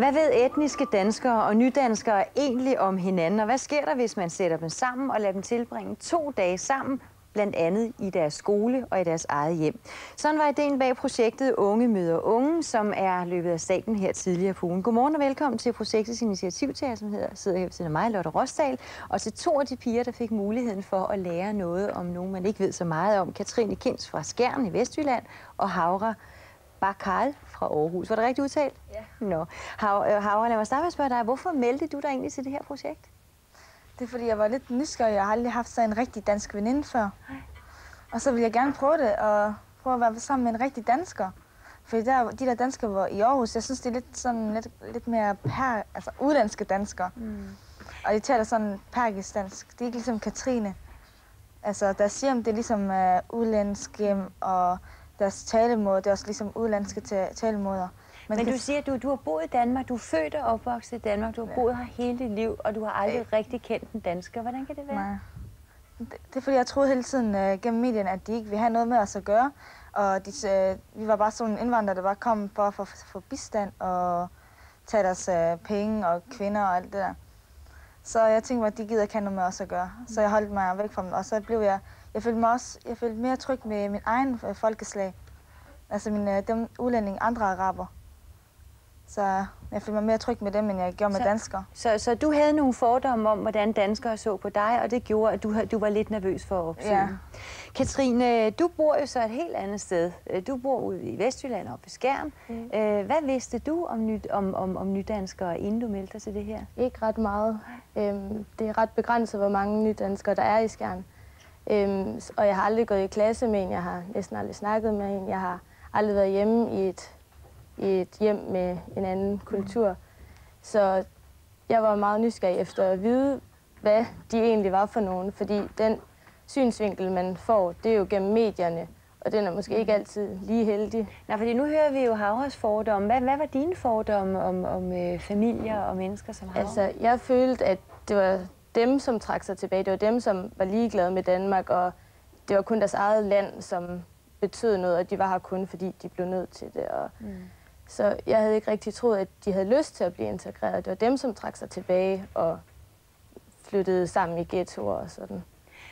Hvad ved etniske danskere og nydanskere egentlig om hinanden, og hvad sker der, hvis man sætter dem sammen og lader dem tilbringe 2 dage sammen, blandt andet i deres skole og i deres eget hjem? Sådan var ideen bag projektet Unge møder unge, som er løbet af staten her tidligere på ugen. Godmorgen og velkommen til projektets initiativtager, som sidder her ved siden af mig, Lotte Rosdal, og til 2 af de piger, der fik muligheden for at lære noget om nogen, man ikke ved så meget om. Katrine Kins fra Skjern i Vestjylland og Havra Bakal fra Aarhus. Var det rigtigt udtalt? Ja. Nå. Havra, lad mig starte med at spørge dig. Hvorfor meldte du dig egentlig til det her projekt? Det er fordi, jeg var lidt nysgerrig. Jeg har aldrig haft sådan en rigtig dansk veninde før. Og så ville jeg gerne prøve det, og prøve at være sammen med en rigtig dansker. Fordi de der danskere var i Aarhus, jeg synes, det er lidt mere udlandske danskere. Og de taler sådan pakistansk. Det er ikke ligesom Katrine. Altså, deres hjem, det er ligesom udlandsk hjem, og deres talemåde, det er også ligesom udlandske talemåder. Men du siger, at du har boet i Danmark, du er født og opvokset i Danmark, du har boet her hele dit liv, og du har aldrig rigtig kendt en dansker. Hvordan kan det være? Nej. Det er fordi, jeg troede hele tiden gennem medierne, at de ikke ville have noget med os at gøre. Og vi var bare sådan en indvandrer, der bare kom for at få bistand og tage deres penge og kvinder og alt det der. Så jeg tænkte at de gider ikke have noget med os at gøre. Så jeg holdt mig væk fra dem, og så blev jeg følte mere tryg med min egen folkeslag. Altså dem udlændinge, andre araber. Så jeg følte mig mere tryg med dem, end jeg gjorde med danskere. Så du havde nogle fordomme om, hvordan danskere så på dig, og det gjorde, at du var lidt nervøs for at opsøge. Ja. Katrine, du bor jo så et helt andet sted. Du bor ude i Vestjylland oppe ved Skjern. Hvad vidste du om nydanskere, inden du meldte dig til det her? Ikke ret meget. Det er ret begrænset, hvor mange nydanskere der er i Skjern. Og jeg har aldrig gået i klasse med en, jeg har næsten aldrig snakket med en, jeg har aldrig været hjemme i et hjem med en anden kultur. Så jeg var meget nysgerrig efter at vide, hvad de egentlig var for nogen, fordi den synsvinkel, man får, det er jo gennem medierne, og den er måske ikke altid lige heldig. Nej, fordi nu hører vi jo Havras fordomme. Hvad var dine fordomme om familier og mennesker som Havra? Altså, jeg følte, at det var dem, som trak sig tilbage. Det var dem, som var ligeglade med Danmark, og det var kun deres eget land, som betød noget, og de var her kun, fordi de blev nødt til det. Så jeg havde ikke rigtig troet, at de havde lyst til at blive integreret. Det var dem, som trak sig tilbage og flyttede sammen i ghettoer og sådan.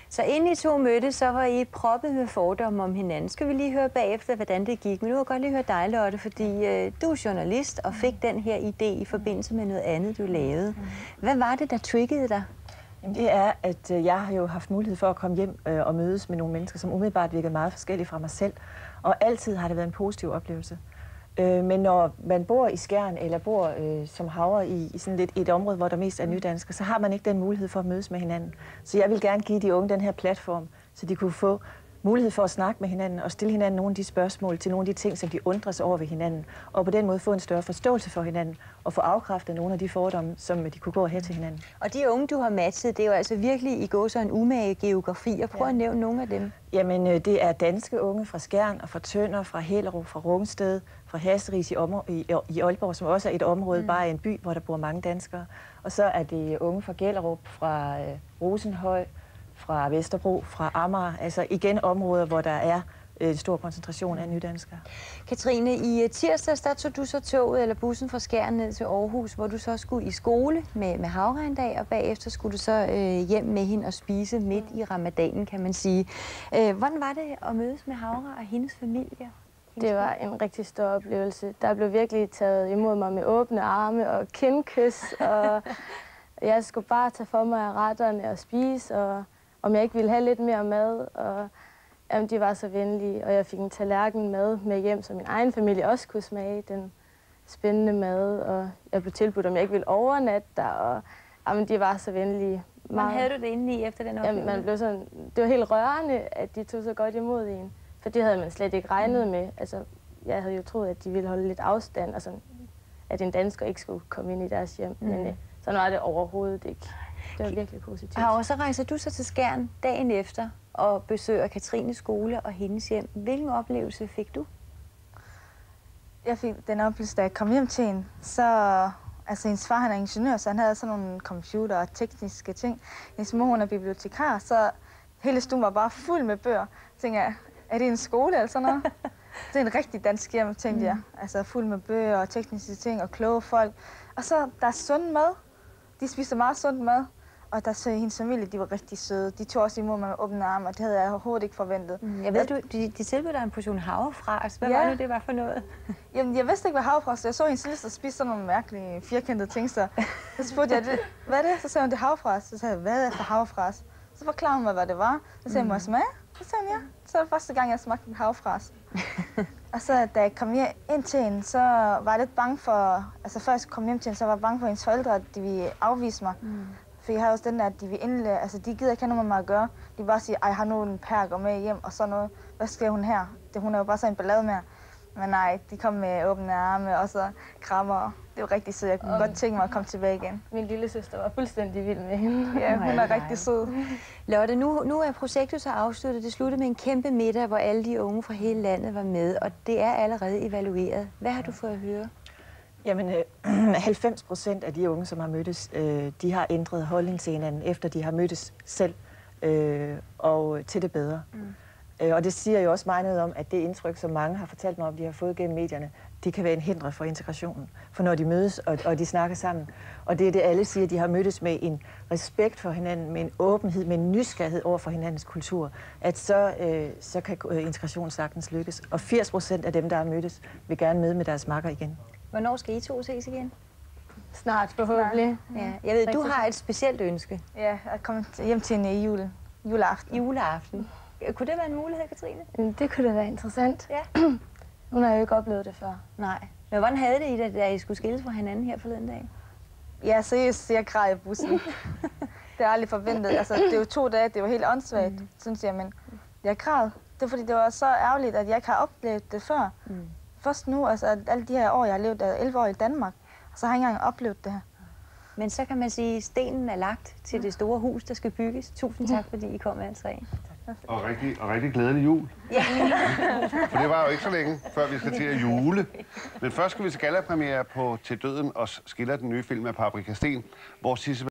Så inden I 2 mødtes, så var I proppet med fordomme om hinanden. Skal vi lige høre bagefter, hvordan det gik? Men nu vil jeg godt lige høre dig, Lotte, fordi du er journalist og fik den her idé i forbindelse med noget andet, du lavede. Hvad var det, der triggede dig? Jamen, det er, at jeg har jo haft mulighed for at komme hjem og mødes med nogle mennesker, som umiddelbart virkede meget forskellige fra mig selv. Og altid har det været en positiv oplevelse. Men når man bor i Skjern eller bor som Havra i sådan lidt et område, hvor der mest er nydanskere, så har man ikke den mulighed for at mødes med hinanden. Så jeg vil gerne give de unge den her platform, så de kunne få mulighed for at snakke med hinanden og stille hinanden nogle af de spørgsmål til nogle af de ting, som de undrer sig over ved hinanden. Og på den måde få en større forståelse for hinanden og få afkræftet nogle af de fordomme, som de kunne gå og have til hinanden. Og de unge, du har matchet, det er jo altså virkelig i går så en umage geografi. Og prøv at nævne nogle af dem. Jamen, det er danske unge fra Skjern og fra Tønder, fra Hellerup, fra Rungsted, fra Hasseris i Aalborg, som også er et område, bare en by, hvor der bor mange danskere. Og så er det unge fra Gellerup, fra Rosenhøj, fra Vesterbro, fra Amager, altså igen områder, hvor der er en stor koncentration af nydanskere. Katrine, i tirsdags, der tog du så toget eller bussen fra Skjern ned til Aarhus, hvor du så skulle i skole med Havra en dag, og bagefter skulle du så hjem med hende og spise midt i ramadanen, kan man sige. Hvordan var det at mødes med Havra og hendes familie? Det var en rigtig stor oplevelse. Der blev virkelig taget imod mig med åbne arme og kindkys, og jeg skulle bare tage for mig af retterne og spise, og om jeg ikke ville have lidt mere mad, og jamen, de var så venlige, og jeg fik en tallerken med hjem, så min egen familie også kunne smage den spændende mad, og jeg blev tilbudt, om jeg ikke ville overnatte der, og jamen, de var så venlige. Hvordan havde du det indeni efter den oplevelse? Jamen, man blev sådan, det var helt rørende, at de tog så godt imod en, for det havde man slet ikke regnet med. Altså, jeg havde jo troet, at de ville holde lidt afstand, og sådan, at en dansker ikke skulle komme ind i deres hjem, men sådan var det overhovedet ikke. Det var virkelig positivt. Og så rejser du så til Skjern dagen efter og besøger Katrines skole og hendes hjem. Hvilken oplevelse fik du? Jeg fik den oplevelse, da jeg kom hjem til hende. Altså, hendes far han er ingeniør, så han havde sådan nogle computer og tekniske ting. Hendes mor hun er bibliotekar, så hele stuen var bare fuld med bøger. Så tænkte jeg, er det en skole eller sådan noget? Det er en rigtig dansk hjem, tænkte jeg. Altså fuld med bøger og tekniske ting og kloge folk. Og så, der er sund mad. De spiser meget sund mad. Og der så hendes familie, de var rigtig søde. De tog også imod mig med åbne arme, og det havde jeg overhovedet ikke forventet. Jeg ved, de tilbød dig en portion havrefras. Hvad var det var for noget? Jamen, jeg vidste ikke, hvad havrefras var. Jeg så hendes lille spise sådan nogle mærkelige, firkantede ting. Så spurgte jeg, hvad er det? Så sagde hun, det er havrefras. Så sagde jeg, hvad er for havrefras? Så forklarede hun mig, hvad det var. Så sagde jeg, må jeg smage? Så sagde hun, ja. Så var det første gang, jeg smagte en havrefras. Og så da jeg kom ind til hende, så var jeg lidt bange for... Altså før jeg kom hjem til hende, så var jeg bange for hendes forældre, at de ville afvise mig. For jeg har også den der, at de vil indlære, altså de gider ikke have noget med mig at gøre. De vil bare sige, ej, har nu en perker med hjem og sådan noget. Hvad skal hun her? Hun er jo bare så en ballade med. Men nej, de kom med åbne arme og så krammer. Det var rigtig sødt. Jeg kunne godt tænke mig at komme tilbage igen. Min lille søster var fuldstændig vild med hende. Ja, hun er rigtig sød. Lotte, nu er projektet så afsluttet. Det sluttede med en kæmpe middag, hvor alle de unge fra hele landet var med. Og det er allerede evalueret. Hvad har du fået at høre? Jamen, 90% af de unge, som har mødtes, de har ændret holdning til hinanden, efter de har mødtes selv, og til det bedre. Og det siger jo også mig noget om, at det indtryk, som mange har fortalt mig om, de har fået gennem medierne, de kan være en hindring for integrationen. For når de mødes, og de snakker sammen, og det er det, alle siger, de har mødtes med en respekt for hinanden, med en åbenhed, med en nysgerrighed over for hinandens kultur, at så kan integrationen sagtens lykkes. Og 80% af dem, der har mødtes, vil gerne møde med deres makker igen. Hvornår skal I to ses igen? Snart forhåbentlig. Ja. Jeg ved, du har et specielt ønske. Ja, at komme hjem til hende i juleaften. Juleaften. Kunne det være en mulighed, Katrine? Det kunne da være interessant. Ja. Hun har jo ikke oplevet det før. Nej. Men hvordan havde det I det, da I skulle skilles fra hinanden her forleden dag? Ja, seriøst, jeg græd i bussen. Det har jeg aldrig forventet. Altså, det er jo 2 dage, det var helt åndssvagt, synes jeg, men jeg græd. Det er fordi, det var så ærgerligt, at jeg ikke har oplevet det før. Først nu, altså alle de her år, jeg har levet, 11 år i Danmark, så har jeg ikke engang oplevet det her. Men så kan man sige, at stenen er lagt til det store hus, der skal bygges. Tusind tak, fordi I kom alle tre. Og rigtig glædelig jul. Ja. For det var jo ikke så længe, før vi skal til at jule. Men først skal vi til gallapremiere på Til døden os skiller, den nye film af Paprika Steen, hvor Sisse